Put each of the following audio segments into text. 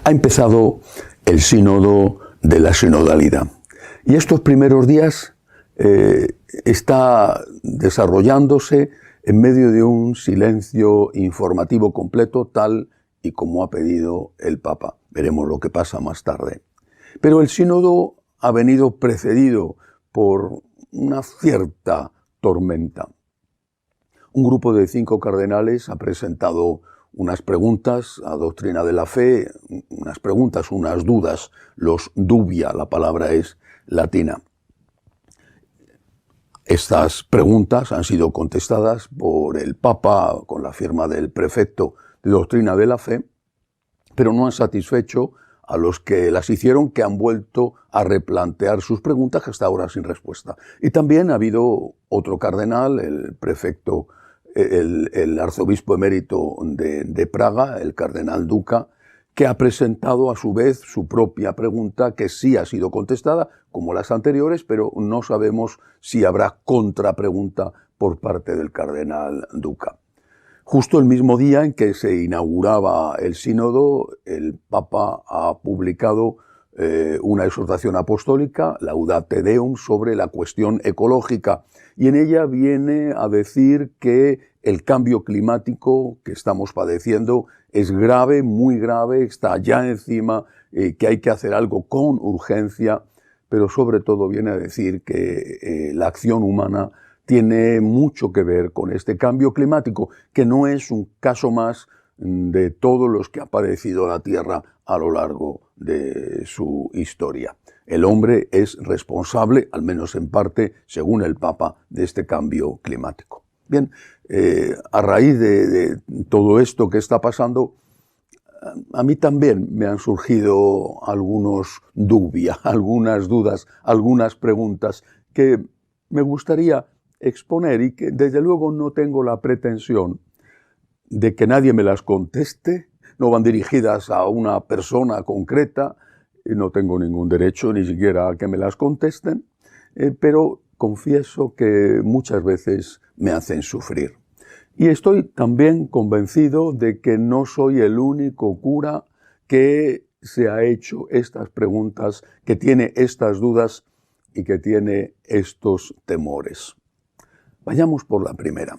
Ha empezado el sínodo de la sinodalidad y estos primeros días está desarrollándose en medio de un silencio informativo completo, tal y como ha pedido el Papa. Veremos lo que pasa más tarde. Pero el sínodo ha venido precedido por una cierta tormenta. Un grupo de 5 cardenales ha presentado unas preguntas a Doctrina de la Fe, unas preguntas, unas dudas, los dubia, la palabra es latina. Estas preguntas han sido contestadas por el Papa con la firma del prefecto de Doctrina de la Fe, pero no han satisfecho a los que las hicieron, que han vuelto a replantear sus preguntas hasta ahora sin respuesta. Y también ha habido otro cardenal, el prefecto, el arzobispo emérito de Praga, el cardenal Duca, que ha presentado a su vez su propia pregunta, que sí ha sido contestada, como las anteriores, pero no sabemos si habrá contrapregunta por parte del cardenal Duca. Justo el mismo día en que se inauguraba el sínodo, el Papa ha publicado una exhortación apostólica, Laudate Deum, sobre la cuestión ecológica, y en ella viene a decir que el cambio climático que estamos padeciendo es grave, muy grave, está ya encima, que hay que hacer algo con urgencia, pero sobre todo viene a decir que la acción humana tiene mucho que ver con este cambio climático, que no es un caso más de todos los que ha padecido la Tierra a lo largo de su historia. El hombre es responsable, al menos en parte, según el Papa, de este cambio climático. Bien, a raíz de todo esto que está pasando, a mí también me han surgido algunos dubia, algunas dudas, algunas preguntas que me gustaría exponer y que desde luego no tengo la pretensión de que nadie me las conteste, no van dirigidas a una persona concreta, y no tengo ningún derecho ni siquiera a que me las contesten, pero confieso que muchas veces me hacen sufrir. Y estoy también convencido de que no soy el único cura que se ha hecho estas preguntas, que tiene estas dudas y que tiene estos temores. Vayamos por la primera.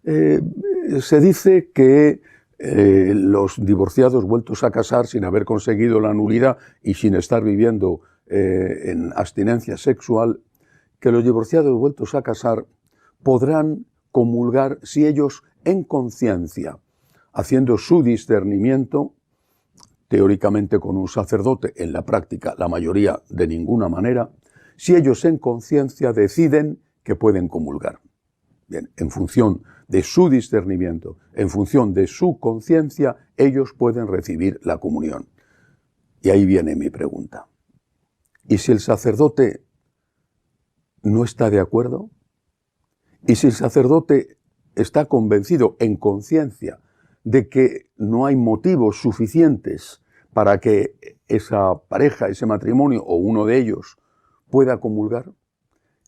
Se dice que los divorciados vueltos a casar sin haber conseguido la nulidad y sin estar viviendo en abstinencia sexual, que los divorciados vueltos a casar podrán comulgar si ellos en conciencia, haciendo su discernimiento, teóricamente con un sacerdote, en la práctica la mayoría de ninguna manera, si ellos en conciencia deciden que pueden comulgar. Bien, en función de su discernimiento, en función de su conciencia, ellos pueden recibir la comunión. Y ahí viene mi pregunta. ¿Y si el sacerdote no está de acuerdo? ¿Y si el sacerdote está convencido en conciencia de que no hay motivos suficientes para que esa pareja, ese matrimonio o uno de ellos pueda comulgar?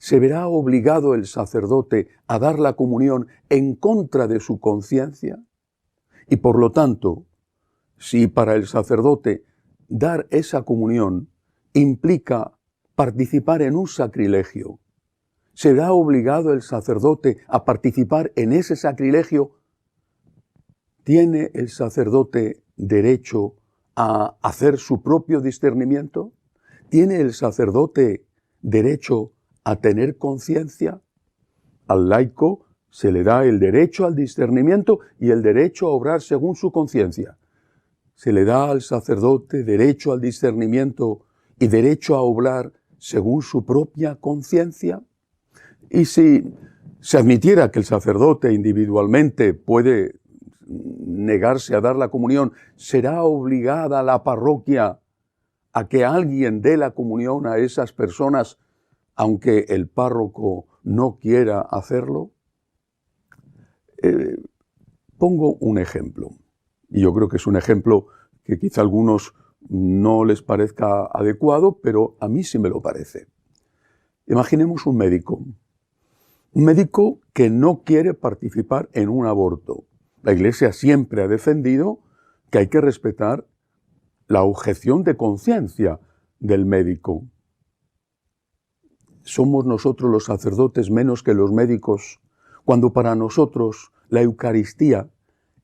¿Se verá obligado el sacerdote a dar la comunión en contra de su conciencia? Y por lo tanto, si para el sacerdote dar esa comunión implica participar en un sacrilegio, ¿será obligado el sacerdote a participar en ese sacrilegio? ¿Tiene el sacerdote derecho a hacer su propio discernimiento? ¿Tiene el sacerdote derecho a tener conciencia? Al laico se le da el derecho al discernimiento y el derecho a obrar según su conciencia. ¿Se le da al sacerdote derecho al discernimiento y derecho a obrar según su propia conciencia? Y si se admitiera que el sacerdote individualmente puede negarse a dar la comunión, ¿será obligada la parroquia a que alguien dé la comunión a esas personas, aunque el párroco no quiera hacerlo? Pongo un ejemplo, y yo creo que es un ejemplo que quizá a algunos no les parezca adecuado, pero a mí sí me lo parece. Imaginemos un médico que no quiere participar en un aborto. La Iglesia siempre ha defendido que hay que respetar la objeción de conciencia del médico. ¿Somos nosotros los sacerdotes menos que los médicos cuando para nosotros la Eucaristía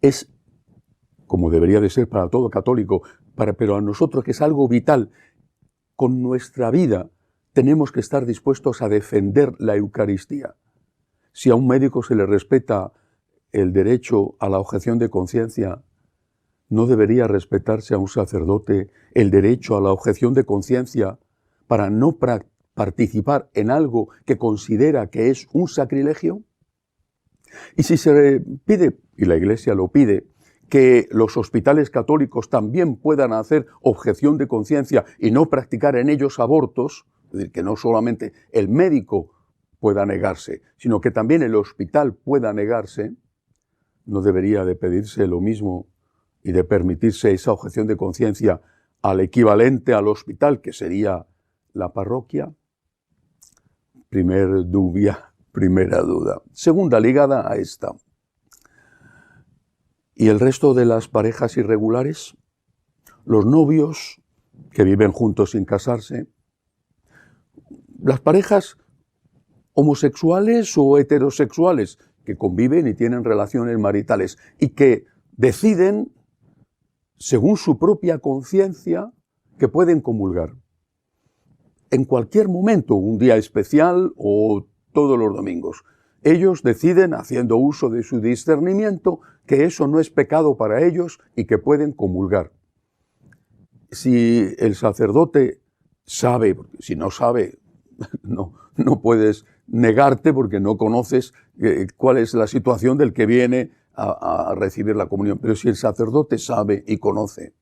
es, como debería de ser para todo católico, pero a nosotros que es algo vital? Con nuestra vida tenemos que estar dispuestos a defender la Eucaristía. Si a un médico se le respeta el derecho a la objeción de conciencia, ¿no debería respetarse a un sacerdote el derecho a la objeción de conciencia para no participar en algo que considera que es un sacrilegio? Y si se pide, y la Iglesia lo pide, que los hospitales católicos también puedan hacer objeción de conciencia y no practicar en ellos abortos, es decir, que no solamente el médico pueda negarse, sino que también el hospital pueda negarse, ¿no debería de pedirse lo mismo y de permitirse esa objeción de conciencia al equivalente al hospital, que sería la parroquia? Primera duda. Segunda, ligada a esta. ¿Y el resto de las parejas irregulares? Los novios que viven juntos sin casarse. Las parejas homosexuales o heterosexuales que conviven y tienen relaciones maritales y que deciden, según su propia conciencia, que pueden comulgar. En cualquier momento, un día especial o todos los domingos. Ellos deciden, haciendo uso de su discernimiento, que eso no es pecado para ellos y que pueden comulgar. Si el sacerdote sabe, porque si no sabe, no puedes negarte porque no conoces cuál es la situación del que viene a recibir la comunión. Pero si el sacerdote sabe y conoce,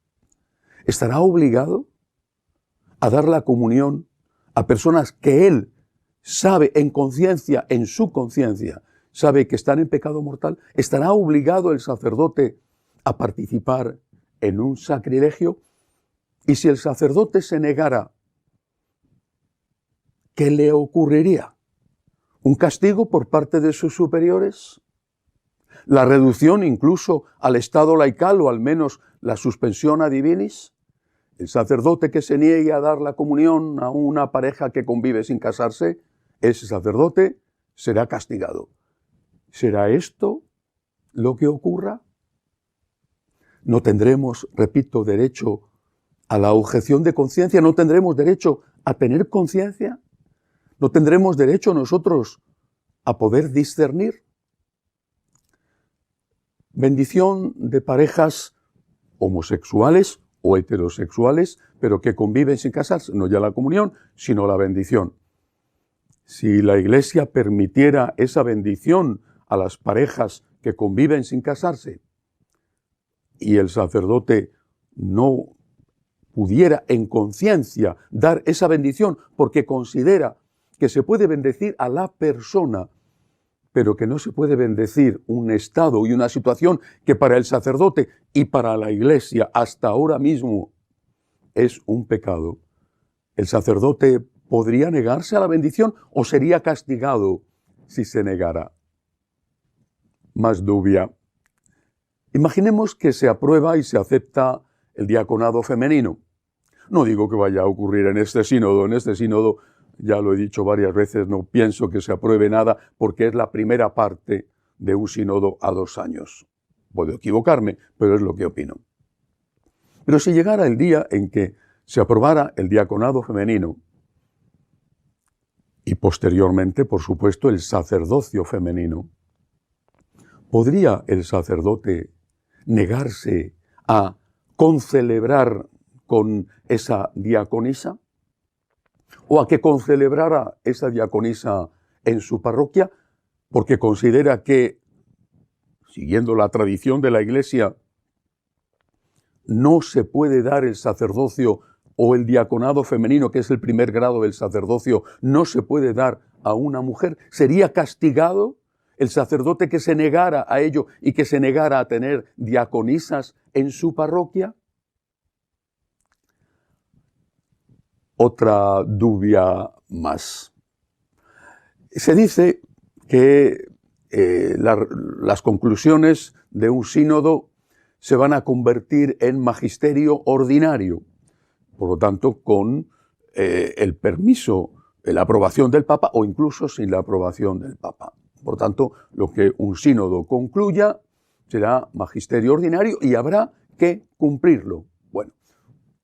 ¿estará obligado a dar la comunión a personas que él sabe en conciencia, en su conciencia, sabe que están en pecado mortal? ¿Estará obligado el sacerdote a participar en un sacrilegio? Y si el sacerdote se negara, ¿qué le ocurriría? ¿Un castigo por parte de sus superiores? ¿La reducción incluso al estado laical o al menos la suspensión a divinis? El sacerdote que se niegue a dar la comunión a una pareja que convive sin casarse, ese sacerdote será castigado. ¿Será esto lo que ocurra? ¿No tendremos, repito, derecho a la objeción de conciencia? ¿No tendremos derecho a tener conciencia? ¿No tendremos derecho nosotros a poder discernir? Bendición de parejas homosexuales o heterosexuales, pero que conviven sin casarse, no ya la comunión, sino la bendición. Si la Iglesia permitiera esa bendición a las parejas que conviven sin casarse y el sacerdote no pudiera en conciencia dar esa bendición porque considera que se puede bendecir a la persona, pero que no se puede bendecir un estado y una situación que para el sacerdote y para la Iglesia hasta ahora mismo es un pecado, ¿el sacerdote podría negarse a la bendición o sería castigado si se negara? Más dubia. Imaginemos que se aprueba y se acepta el diaconado femenino. No digo que vaya a ocurrir en este sínodo. En este sínodo, ya lo he dicho varias veces, no pienso que se apruebe nada porque es la primera parte de un sínodo a 2 años. Puedo equivocarme, pero es lo que opino. Pero si llegara el día en que se aprobara el diaconado femenino y posteriormente, por supuesto, el sacerdocio femenino, ¿podría el sacerdote negarse a concelebrar con esa diaconisa? ¿O a que concelebrara esa diaconisa en su parroquia? Porque considera que, siguiendo la tradición de la Iglesia, no se puede dar el sacerdocio o el diaconado femenino, que es el primer grado del sacerdocio, no se puede dar a una mujer. ¿Sería castigado el sacerdote que se negara a ello y que se negara a tener diaconisas en su parroquia? Otra dubia más. Se dice que las conclusiones de un sínodo se van a convertir en magisterio ordinario. Por lo tanto, con el permiso, la aprobación del Papa o incluso sin la aprobación del Papa. Por tanto, lo que un sínodo concluya será magisterio ordinario y habrá que cumplirlo. Bueno,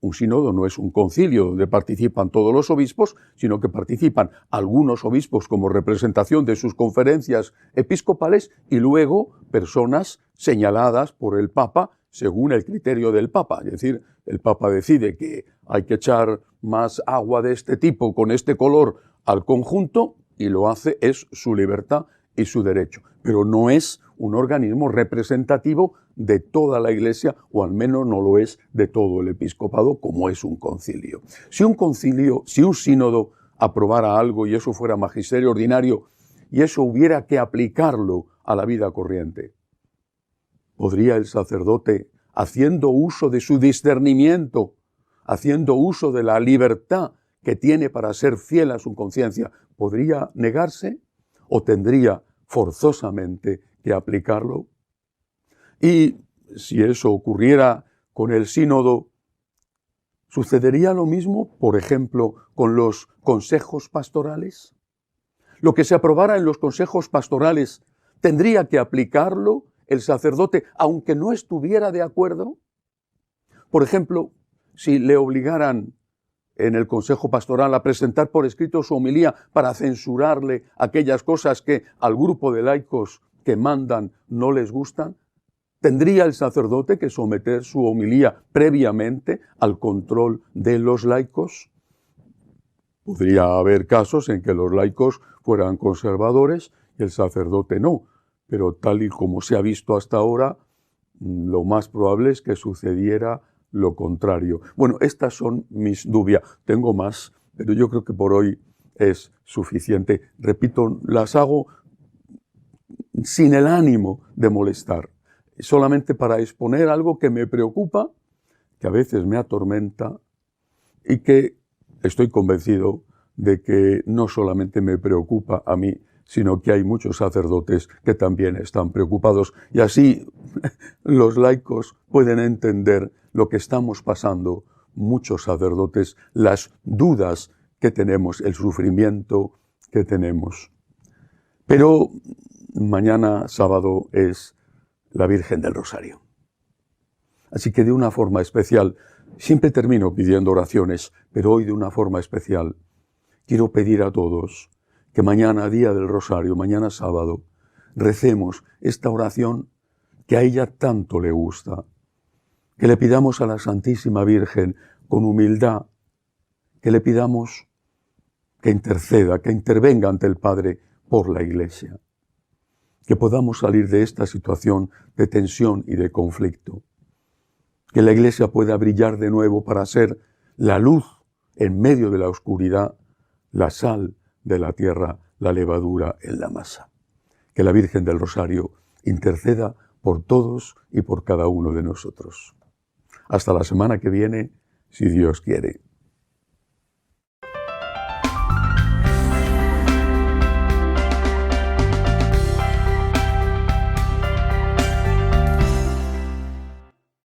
un sínodo no es un concilio donde participan todos los obispos, sino que participan algunos obispos como representación de sus conferencias episcopales y luego personas señaladas por el Papa según el criterio del Papa. Es decir, el Papa decide que hay que echar más agua de este tipo con este color al conjunto y lo hace, es su libertad y su derecho. Pero no es un organismo representativo de toda la Iglesia, o al menos no lo es de todo el episcopado, como es un concilio. Si un sínodo aprobara algo y eso fuera magisterio ordinario y eso hubiera que aplicarlo a la vida corriente, ¿podría el sacerdote, haciendo uso de su discernimiento, haciendo uso de la libertad que tiene para ser fiel a su conciencia, podría negarse o tendría forzosamente que aplicarlo? Y si eso ocurriera con el sínodo, ¿sucedería lo mismo, por ejemplo, con los consejos pastorales? Lo que se aprobara en los consejos pastorales, ¿tendría que aplicarlo el sacerdote aunque no estuviera de acuerdo? Por ejemplo, si le obligaran en el consejo pastoral a presentar por escrito su homilía para censurarle aquellas cosas que al grupo de laicos que mandan no les gustan, ¿tendría el sacerdote que someter su homilía previamente al control de los laicos? Podría haber casos en que los laicos fueran conservadores y el sacerdote no, pero tal y como se ha visto hasta ahora, lo más probable es que sucediera lo contrario. Bueno, estas son mis dudas. Tengo más, pero yo creo que por hoy es suficiente. Repito, las hago sin el ánimo de molestar, solamente para exponer algo que me preocupa, que a veces me atormenta y que estoy convencido de que no solamente me preocupa a mí, sino que hay muchos sacerdotes que también están preocupados y así los laicos pueden entender lo que estamos pasando, muchos sacerdotes, las dudas que tenemos, el sufrimiento que tenemos. Pero mañana sábado es la Virgen del Rosario. Así que de una forma especial, siempre termino pidiendo oraciones, pero hoy de una forma especial, quiero pedir a todos que mañana, día del Rosario, mañana sábado, recemos esta oración que a ella tanto le gusta, que le pidamos a la Santísima Virgen con humildad, que le pidamos que interceda, que intervenga ante el Padre por la Iglesia, que podamos salir de esta situación de tensión y de conflicto, que la Iglesia pueda brillar de nuevo para ser la luz en medio de la oscuridad, la sal de la tierra, la levadura en la masa. Que la Virgen del Rosario interceda por todos y por cada uno de nosotros. Hasta la semana que viene, si Dios quiere.